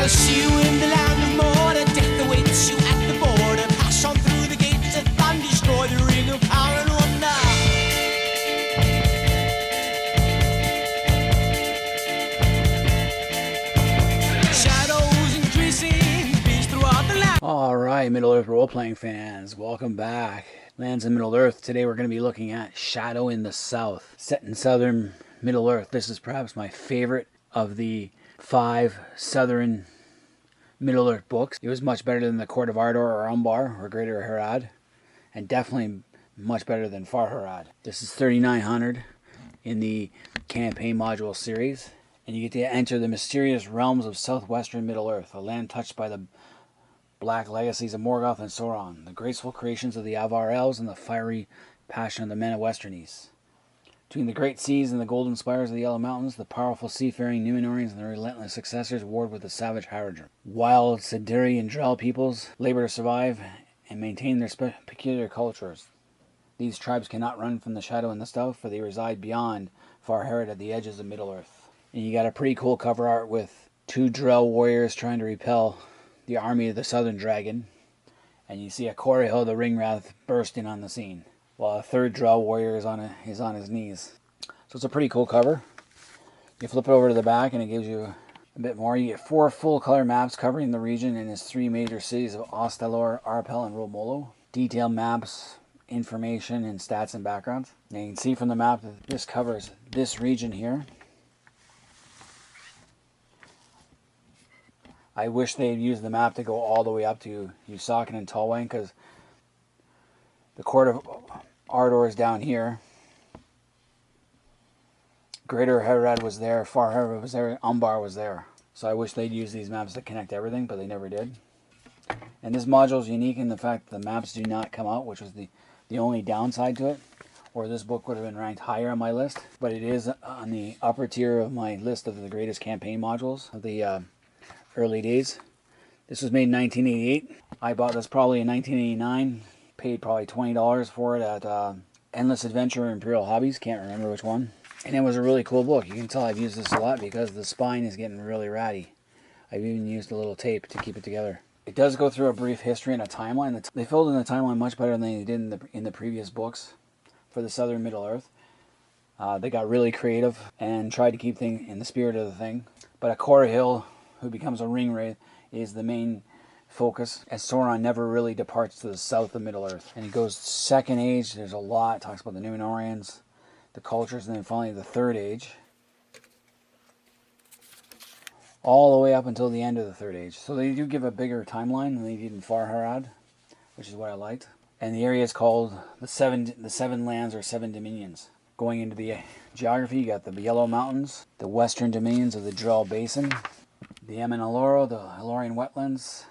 I'll see you in the land of Mordor. Death awaits you at the border. Pass on through the gates of fun, destroy the ring of power and wonder. Shadows increasing, beats throughout the land. Alright, Middle-earth role-playing fans, welcome back. Lands in Middle-earth. Today we're going to be looking at Shadow in the South, set in southern Middle-earth. This is perhaps my favorite of the 5 southern Middle-earth books. It was much better than the Court of Ardor or Umbar or Greater Harad, and definitely much better than Far Harad. This is 3900 in the campaign module series, and you get to enter the mysterious realms of southwestern Middle-earth, a land touched by the black legacies of Morgoth and Sauron, the graceful creations of the Avar elves, and the fiery passion of the men of Westernies. Between the great seas and the golden spires of the Yellow Mountains, the powerful seafaring Númenóreans and their relentless successors warred with the savage Haradrim. Wild Sidiri and Drell peoples labor to survive and maintain their peculiar cultures. These tribes cannot run from the shadow in the south, for they reside beyond Far Harad at the edges of Middle-earth. And you got a pretty cool cover art with 2 Drell warriors trying to repel the army of the Southern Dragon, and you see Akhorahil the Ringwrath bursting on the scene, while a 3rd Drell warrior is on his knees. So it's a pretty cool cover. You flip it over to the back and it gives you a bit more. You get 4 full color maps covering the region and its 3 major cities of Ostalor, Arpel, and Romolo. Detailed maps, information, and stats and backgrounds. Now you can see from the map that this covers this region here. I wish they'd used the map to go all the way up to Usakan and Tolwyn, because the Court of Ardor is down here. Greater Harad was there, Far Harad was there, Umbar was there. So I wish they'd use these maps to connect everything, but they never did. And this module is unique in the fact that the maps do not come out, which was the only downside to it, or this book would have been ranked higher on my list. But it is on the upper tier of my list of the greatest campaign modules of the early days. This was made in 1988. I bought this probably in 1989. Paid probably $20 for it at Endless Adventure or Imperial Hobbies. Can't remember which one. And it was a really cool book. You can tell I've used this a lot because the spine is getting really ratty. I've even used a little tape to keep it together. It does go through a brief history and a timeline. They filled in the timeline much better than they did in the previous books for the Southern Middle-earth. They got really creative and tried to keep things in the spirit of the thing. But Akhorahil, who becomes a ringwraith, is the main focus, as Sauron never really departs to the south of Middle-earth. And he goes Second Age, there's a lot, talks about the Númenóreans, the cultures, and then finally the Third Age. All the way up until the end of the Third Age. So they do give a bigger timeline than they did in Far Harad, which is what I liked. And the area is called the Seven Lands or Seven Dominions. Going into the geography, you got the Yellow Mountains, the Western Dominions of the Drell Basin, the Emanaloro, the Elorian Wetlands,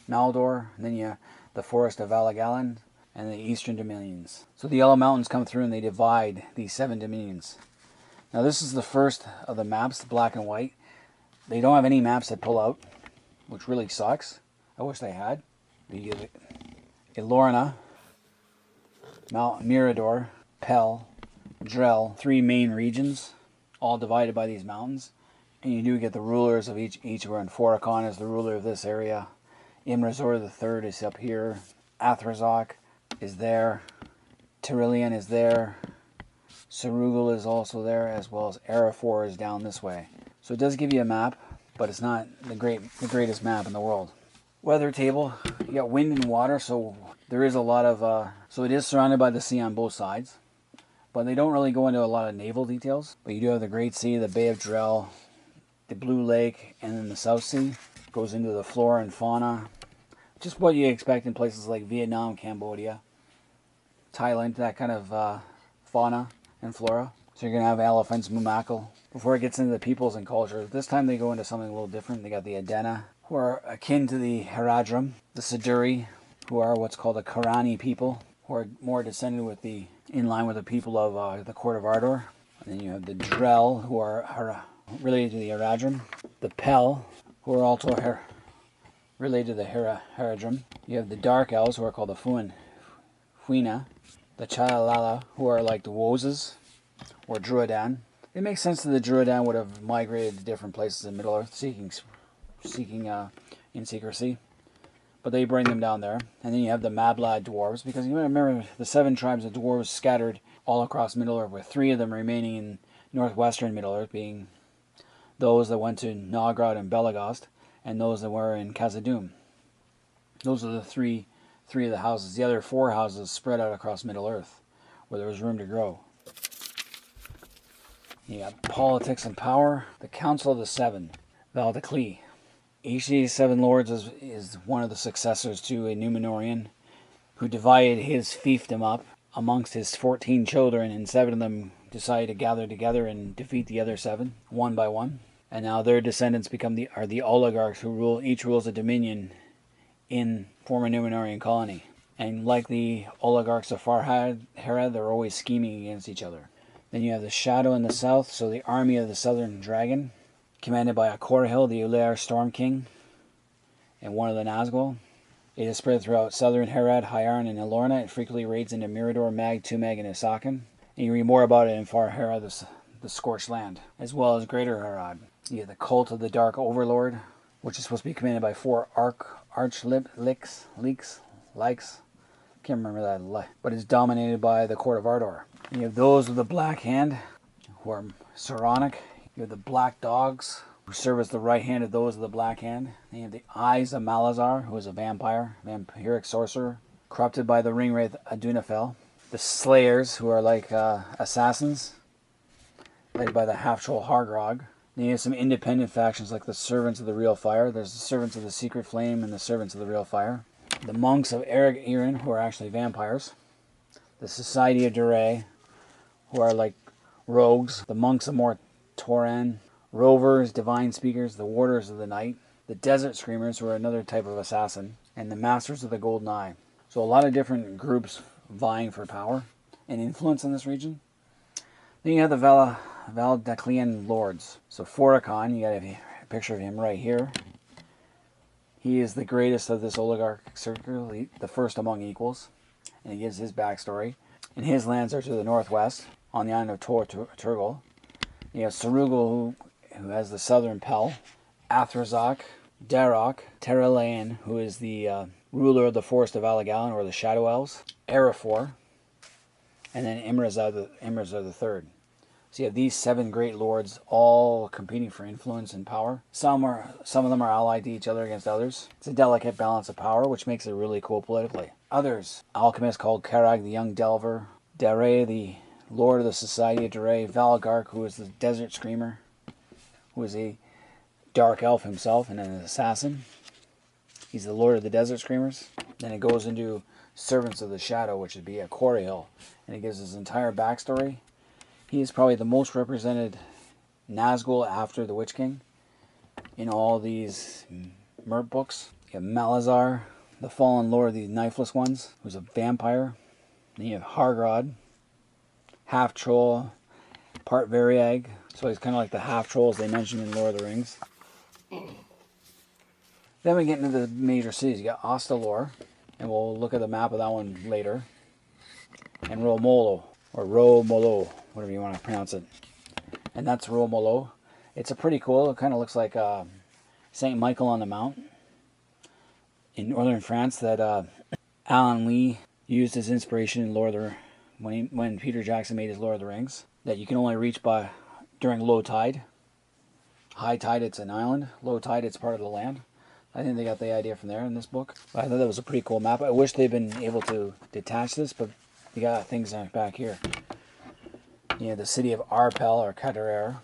Maldor, and then you have the Forest of Valagalan, and the Eastern Dominions. So the Yellow Mountains come through and they divide these 7 dominions. Now this is the first of the maps, black and white. They don't have any maps that pull out, which really sucks. I wish they had. You get Elorna, Mount Mirador, Pel, Drell, 3 main regions, all divided by these mountains. And you do get the rulers of each one. Foracon is the ruler of this area. Imrazor III is up here. Athrazok is there. Tyrillian is there. Sarugal is also there, as well as Arafor is down this way. So it does give you a map, but it's not the greatest map in the world. Weather table, you got wind and water, so there is a lot of, so it is surrounded by the sea on both sides. But they don't really go into a lot of naval details. But you do have the Great Sea, the Bay of Drell, the Blue Lake, and then the South Sea. Goes into the flora and fauna. Just what you expect in places like Vietnam, Cambodia, Thailand, that kind of fauna and flora. So you're going to have elephants, Mumakil. Before it gets into the peoples and culture, this time they go into something a little different. They got the Adena, who are akin to the Haradrim. The Siduri, who are what's called the Karani people, who are more descended in line with the people of the Court of Ardor. And then you have the Drell, who are related to the Haradrim. The Pel, who are also related to the Haradrim. You have the Dark Elves, who are called the Fuina. The Chalalala, who are like the Wozes, or Druidan. It makes sense that the Druidan would have migrated to different places in Middle-earth, seeking seeking in secrecy. But they bring them down there. And then you have the Mablad dwarves, because you remember the 7 tribes of dwarves scattered all across Middle-earth, with 3 of them remaining in northwestern Middle-earth, being those that went to Nogrod and Belagost, and those that were in Khazad-dûm. Those are the three of the houses. The other 4 houses spread out across Middle-earth, where there was room to grow. You got politics and power. The Council of the Seven, Valdez. I.C.E.'s 7 Lords is one of the successors to a Númenórean who divided his fiefdom up amongst his 14 children, and 7 of them decided to gather together and defeat the other 7, one by one. And now their descendants are the oligarchs who each rules a dominion in former Númenórean colony. And like the oligarchs of Farhad, they're always scheming against each other. Then you have the Shadow in the south, so the army of the Southern Dragon, commanded by Akhorahil, the Ulair Storm King, and one of the Nazgul. It is spread throughout southern Herad, Hyaran, and Ilorna. It frequently raids into Mirador, Mag, Tumag, and Isakan. And you read more about it in Far Herad, the Scorched Land, as well as Greater Herad. You have the Cult of the Dark Overlord, which is supposed to be commanded by 4 Archliks, can't remember that, but it's dominated by the Court of Ardor. You have those of the Black Hand, who are Saronic. You have the Black Dogs, who serve as the right hand of those of the Black Hand. Then you have the Eyes of Malazar, who is a vampiric sorcerer, corrupted by the Ringwraith Adunafel. The Slayers, who are like assassins, led by the half-troll Hargrog. Then you have some independent factions like the Servants of the Real Fire. There's the Servants of the Secret Flame and the Servants of the Real Fire. The Monks of Ereg Irin, who are actually vampires. The Society of Duray, who are like rogues. The Monks of Toran, Rovers, Divine Speakers, the Warders of the Night. The Desert Screamers, who are another type of assassin. And the Masters of the Golden Eye. So a lot of different groups vying for power and influence in this region. Then you have the Valdeclian Lords. So Foracon, you got a picture of him right here. He is the greatest of this oligarchic circle, the first among equals, and he gives his backstory. And his lands are to the northwest, on the island of Turgal. You have Sarugul, who has the southern Pell, Athrazak, Darok, Teralayan, who is the ruler of the Forest of Alagalan, or the Shadow Elves, Arafor, and then Imrazad the Third. So you have these 7 great lords all competing for influence and power. Some of them are allied to each other against others. It's a delicate balance of power, which makes it really cool politically. Others, alchemists called Karag the Young Delver, Daray the Lord of the Society of Daray, Valgark, who is the Desert Screamer, who is a dark elf himself and an assassin. He's the Lord of the Desert Screamers. Then it goes into Servants of the Shadow, which would be Akhorahil, and it gives his entire backstory. He is probably the most represented Nazgul after the Witch King in all these MERP books. You have Malazar, the fallen lord of the Knifeless Ones, who's a vampire. Then you have Hargrod, half-troll, part Variag. So he's kind of like the half-trolls they mentioned in Lord of the Rings. Then we get into the major cities. You got Ostalor, and we'll look at the map of that one later. And Romolo, or Romolo, whatever you want to pronounce it. And that's Romolo. It's a pretty cool, it kind of looks like St. Michael on the Mount in northern France that Alan Lee used as inspiration in Lord of the when Peter Jackson made his Lord of the Rings. That you can only reach by during low tide. High tide, it's an island. Low tide, it's part of the land. I think they got the idea from there in this book. But I thought that was a pretty cool map. I wish they'd been able to detach this, but you got things back here. You know, the city of Arpel, or Kadarer,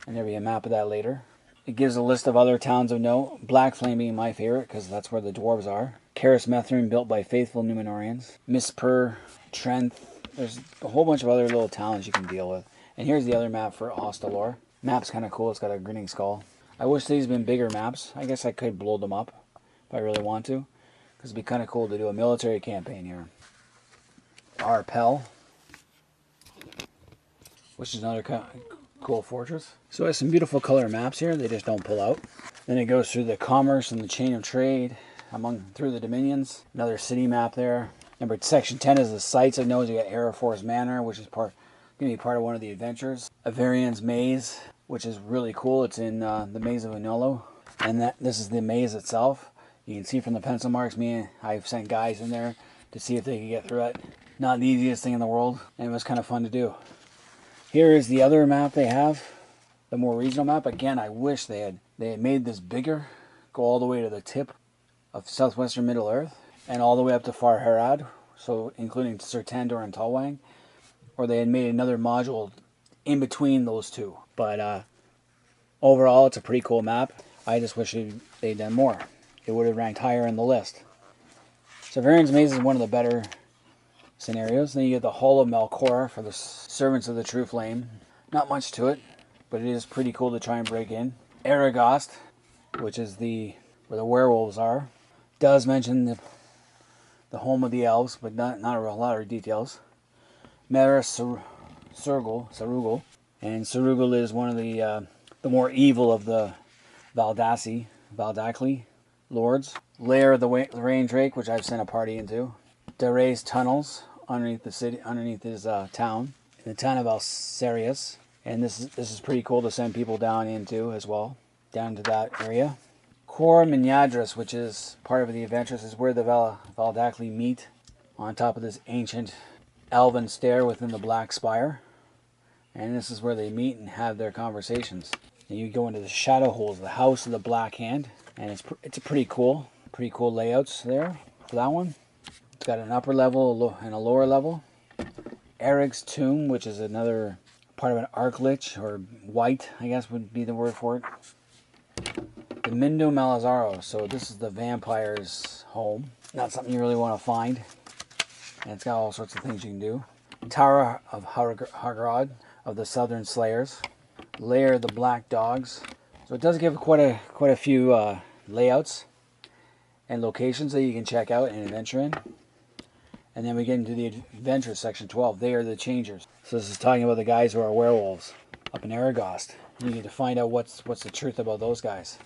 and there'll be a map of that later. It gives a list of other towns of note. Black Flame being my favorite, because that's where the dwarves are. Karis Methrin, built by faithful Númenóreans. Mispur, Trenth. There's a whole bunch of other little towns you can deal with. And here's the other map for Ostalor. Map's kind of cool. It's got a grinning skull. I wish these had been bigger maps. I guess I could blow them up if I really want to, because it'd be kind of cool to do a military campaign here. Arpel, which is another kind of cool fortress. So it has some beautiful color maps here. They just don't pull out. Then it goes through the commerce and the chain of trade through the dominions. Another city map there. Number section 10 is the sites of nodes. You got Force Manor, which is going to be part of one of the adventures. Arvarien's Maze, which is really cool. It's in the Maze of Unolo. And this is the maze itself. You can see from the pencil marks, I've sent guys in there to see if they could get through it. Not the easiest thing in the world, and it was kind of fun to do. Here is the other map they have, the more regional map. Again, I wish they had made this bigger, go all the way to the tip of southwestern Middle Earth, and all the way up to Far Harad, so including Sir Tandor and Talwang, or they had made another module in between those two. But overall, it's a pretty cool map. I just wish they'd done more. It would have ranked higher in the list. So Arvarien's Maze is one of the better scenarios. Then you get the Hall of Melkor for the Servants of the True Flame. Not much to it, but it is pretty cool to try and break in. Aragost, which is where the werewolves are, does mention the home of the elves, but not a lot of details. Mera Sarugul, and Sarugul is one of the more evil of the Valdakli lords. Lair of the Rain Drake, which I've sent a party into. Daray's tunnels underneath the city, underneath his town, in the town of Alcerius, and this is pretty cool to send people down into as well, down to that area. Cor Minyadris, which is part of the adventures, is where the Valdakli meet on top of this ancient elven stair within the Black Spire, and this is where they meet and have their conversations. And you go into the Shadow Holes, the House of the Black Hand, and it's a pretty cool layouts there for that one. It's got an upper level and a lower level. Eric's Tomb, which is another part of an Archlich, or White, I guess would be the word for it. The Mindo Malazaro, so this is the vampire's home. Not something you really want to find. And it's got all sorts of things you can do. Tower of Hargrod, of the Southern Slayers. Lair of the Black Dogs. So it does give quite a few layouts and locations that you can check out and adventure in. And then we get into the adventure section 12. They are the Changers. So this is talking about the guys who are werewolves up in Aragost. You get to find out what's the truth about those guys.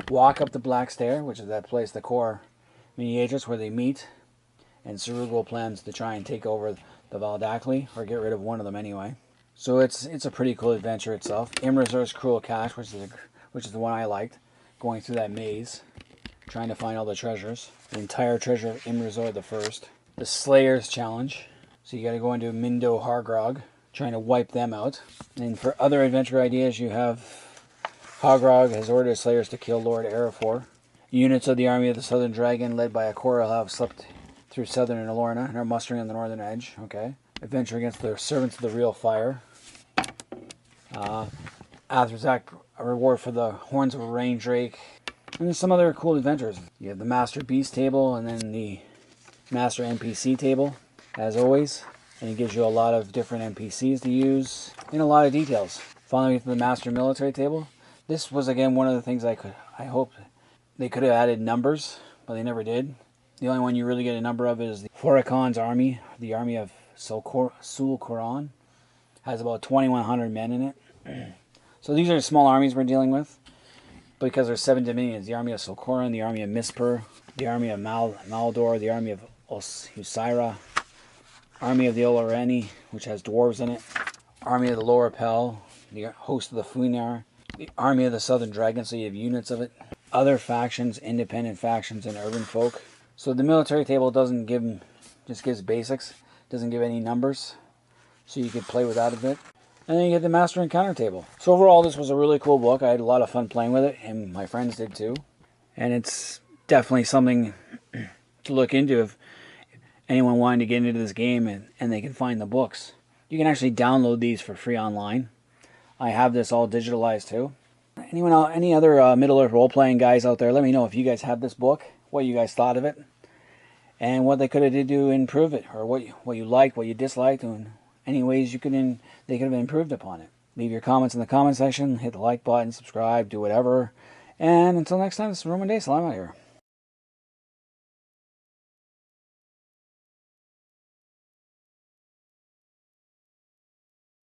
Walk up the Black Stair, which is that place, the Core Mediatrix, where they meet. And Sarugul plans to try and take over the Valdakli, or get rid of one of them anyway. So it's a pretty cool adventure itself. Imrazur's Cruel Cache, which is the one I liked. Going through that maze, trying to find all the treasures. The entire treasure of Imrazur the First. The Slayers Challenge. So you got to go into Mindo Hargrog, trying to wipe them out. And for other adventure ideas, you have Hargrog has ordered his Slayers to kill Lord Arafor. Units of the army of the Southern Dragon, led by Akhorahil, have slipped through southern Elorna and are mustering on the northern edge. Okay. Adventure against the Servants of the Real Fire. Athrazak, a reward for the Horns of a Rain Drake. And there's some other cool adventures. You have the Master Beast table and then the Master NPC table, as always. And it gives you a lot of different NPCs to use and a lot of details. Finally, to the Master Military table. This was, again, one of the things I hoped they could have added numbers, but they never did. The only one you really get a number of is the Forakon's army, the army of Sul Quran. Has about 2,100 men in it. So these are small armies we're dealing with, because there's 7 dominions: the army of Solkoran, the army of Mispur, the army of Maldor, the army of Husaira, army of the Oloreni, which has dwarves in it, army of the Lower Pel, the host of the Funar, the army of the Southern Dragon, so you have units of it, other factions, independent factions, and urban folk. So the military table doesn't give, just gives basics, doesn't give any numbers, so you could play with that a bit. And then you get the Master Encounter table. So overall, this was a really cool book. I had a lot of fun playing with it, and my friends did too. And it's definitely something to look into if anyone wanting to get into this game and they can find the books. You can actually download these for free online. I have this all digitalized too. Any other Middle-earth role-playing guys out there, let me know if you guys have this book, what you guys thought of it, and what they could have did to improve it, or what you liked, what you disliked, and any ways they could have improved upon it. Leave your comments in the comment section, hit the like button, subscribe, do whatever. And until next time, this is Roman Day, Salam out here.